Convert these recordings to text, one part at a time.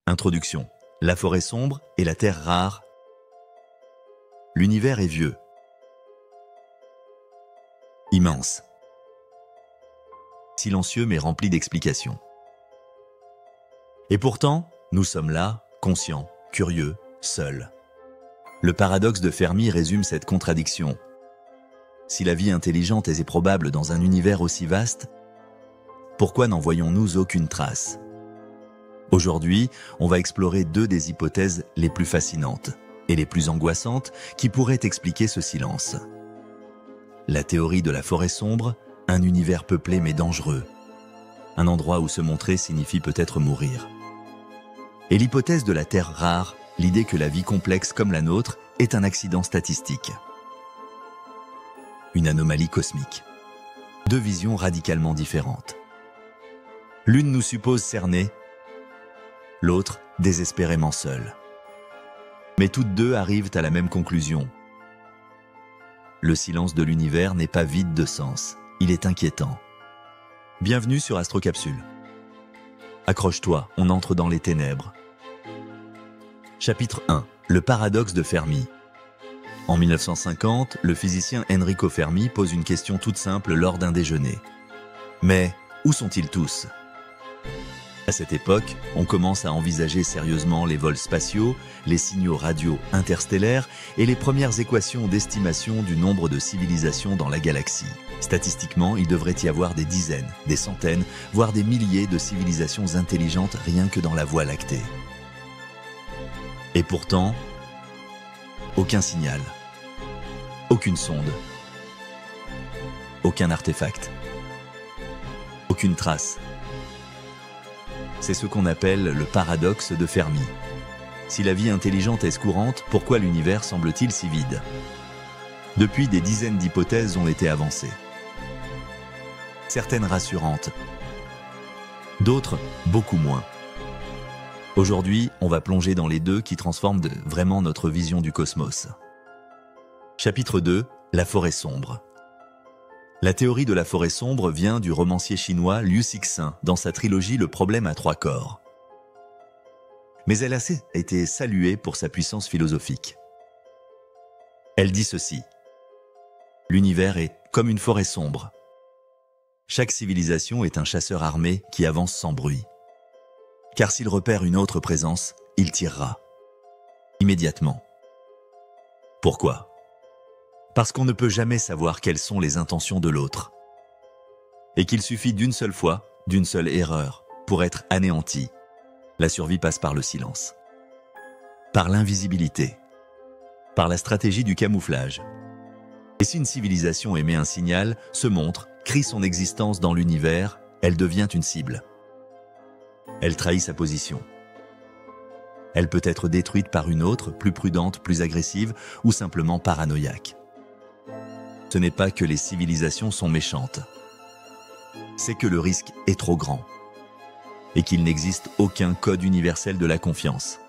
Introduction. La forêt sombre et la terre rare. L'univers est vieux. Immense. Silencieux mais rempli d'explications. Et pourtant, nous sommes là, conscients, curieux, seuls. Le paradoxe de Fermi résume cette contradiction. Si la vie intelligente est probable dans un univers aussi vaste, pourquoi n'en voyons-nous aucune trace ? Aujourd'hui, on va explorer deux des hypothèses les plus fascinantes et les plus angoissantes qui pourraient expliquer ce silence. La théorie de la forêt sombre, un univers peuplé mais dangereux. Un endroit où se montrer signifie peut-être mourir. Et l'hypothèse de la terre rare, l'idée que la vie complexe comme la nôtre est un accident statistique. Une anomalie cosmique. Deux visions radicalement différentes. L'une nous suppose cernés, l'autre désespérément seul. Mais toutes deux arrivent à la même conclusion. Le silence de l'univers n'est pas vide de sens, il est inquiétant. Bienvenue sur Astrocapsule. Accroche-toi, on entre dans les ténèbres. Chapitre 1. Le paradoxe de Fermi. En 1950, le physicien Enrico Fermi pose une question toute simple lors d'un déjeuner. Mais où sont-ils tous ? À cette époque, on commence à envisager sérieusement les vols spatiaux, les signaux radio interstellaires et les premières équations d'estimation du nombre de civilisations dans la galaxie. Statistiquement, il devrait y avoir des dizaines, des centaines, voire des milliers de civilisations intelligentes rien que dans la Voie lactée. Et pourtant, aucun signal, aucune sonde, aucun artefact, aucune trace. C'est ce qu'on appelle le paradoxe de Fermi. Si la vie intelligente est courante, pourquoi l'univers semble-t-il si vide ? Depuis, des dizaines d'hypothèses ont été avancées. Certaines rassurantes, d'autres beaucoup moins. Aujourd'hui, on va plonger dans les deux qui transforment vraiment notre vision du cosmos. Chapitre 2. La forêt sombre. La théorie de la forêt sombre vient du romancier chinois Liu Cixin dans sa trilogie Le problème à trois corps. Mais elle a été saluée pour sa puissance philosophique. Elle dit ceci. L'univers est comme une forêt sombre. Chaque civilisation est un chasseur armé qui avance sans bruit. Car s'il repère une autre présence, il tirera. Immédiatement. Pourquoi ? Parce qu'on ne peut jamais savoir quelles sont les intentions de l'autre. Et qu'il suffit d'une seule fois, d'une seule erreur, pour être anéanti. La survie passe par le silence. Par l'invisibilité. Par la stratégie du camouflage. Et si une civilisation émet un signal, se montre, crie son existence dans l'univers, elle devient une cible. Elle trahit sa position. Elle peut être détruite par une autre, plus prudente, plus agressive ou simplement paranoïaque. Ce n'est pas que les civilisations sont méchantes. C'est que le risque est trop grand. Et qu'il n'existe aucun code universel de la confiance.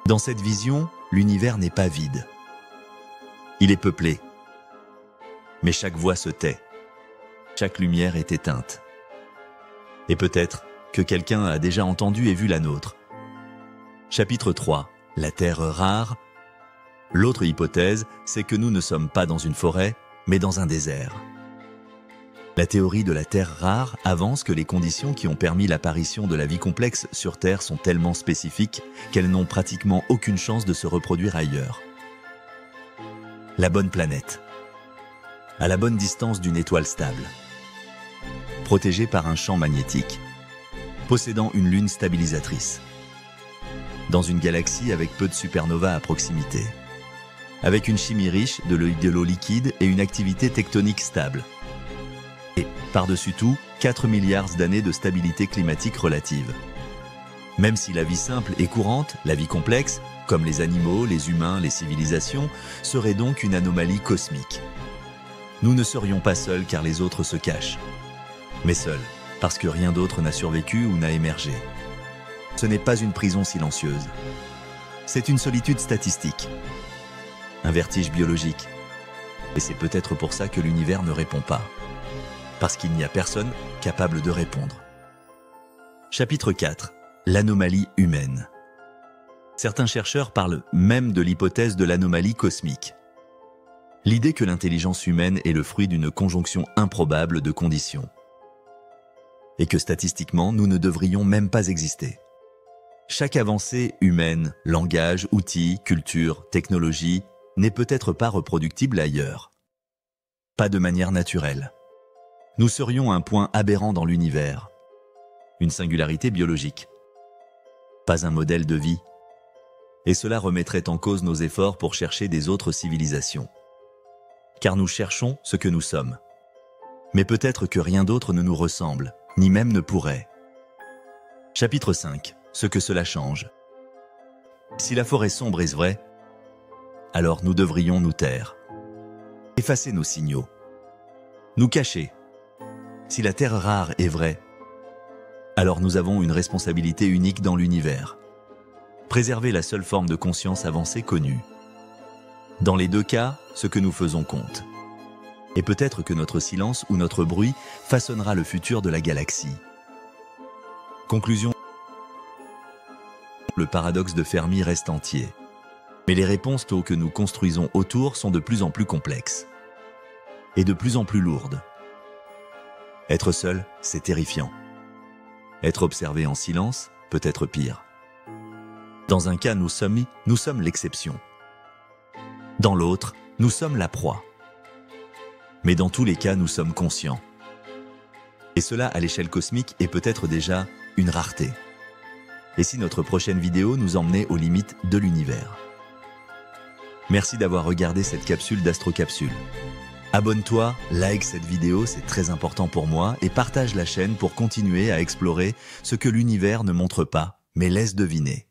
Dans cette vision, l'univers n'est pas vide. Il est peuplé. Mais chaque voix se tait. Chaque lumière est éteinte. Et peut-être que quelqu'un a déjà entendu et vu la nôtre. Chapitre 3. La terre rare. L'autre hypothèse, c'est que nous ne sommes pas dans une forêt, mais dans un désert. La théorie de la terre rare avance que les conditions qui ont permis l'apparition de la vie complexe sur Terre sont tellement spécifiques qu'elles n'ont pratiquement aucune chance de se reproduire ailleurs. La bonne planète. À la bonne distance d'une étoile stable. Protégée par un champ magnétique. Possédant une lune stabilisatrice. Dans une galaxie avec peu de supernovas à proximité. Avec une chimie riche de l'eau liquide et une activité tectonique stable. Et, par-dessus tout, 4 milliards d'années de stabilité climatique relative. Même si la vie simple est courante, la vie complexe, comme les animaux, les humains, les civilisations, serait donc une anomalie cosmique. Nous ne serions pas seuls car les autres se cachent. Mais seuls, parce que rien d'autre n'a survécu ou n'a émergé. Ce n'est pas une prison silencieuse. C'est une solitude statistique. Un vertige biologique. Et c'est peut-être pour ça que l'univers ne répond pas. Parce qu'il n'y a personne capable de répondre. Chapitre 4. l'anomalie humaine. Certains chercheurs parlent même de l'hypothèse de l'anomalie cosmique. L'idée que l'intelligence humaine est le fruit d'une conjonction improbable de conditions. Et que statistiquement, nous ne devrions même pas exister. Chaque avancée humaine, langage, outils, culture, technologie, n'est peut-être pas reproductible ailleurs. Pas de manière naturelle. Nous serions un point aberrant dans l'univers. Une singularité biologique. Pas un modèle de vie. Et cela remettrait en cause nos efforts pour chercher des autres civilisations. Car nous cherchons ce que nous sommes. Mais peut-être que rien d'autre ne nous ressemble, ni même ne pourrait. Chapitre 5. Ce que cela change. Si la forêt sombre est vraie, alors nous devrions nous taire. Effacer nos signaux. Nous cacher. Si la terre rare est vraie, alors nous avons une responsabilité unique dans l'univers. Préserver la seule forme de conscience avancée connue. Dans les deux cas, ce que nous faisons compte. Et peut-être que notre silence ou notre bruit façonnera le futur de la galaxie. Conclusion. Le paradoxe de Fermi reste entier. Mais les réponses que nous construisons autour sont de plus en plus complexes. Et de plus en plus lourdes. Être seul, c'est terrifiant. Être observé en silence peut être pire. Dans un cas, nous sommes l'exception. Dans l'autre, nous sommes la proie. Mais dans tous les cas, nous sommes conscients. Et cela, à l'échelle cosmique, est peut-être déjà une rareté. Et si notre prochaine vidéo nous emmenait aux limites de l'univers? Merci d'avoir regardé cette capsule d'Astrocapsule. Abonne-toi, like cette vidéo, c'est très important pour moi, et partage la chaîne pour continuer à explorer ce que l'univers ne montre pas, mais laisse deviner.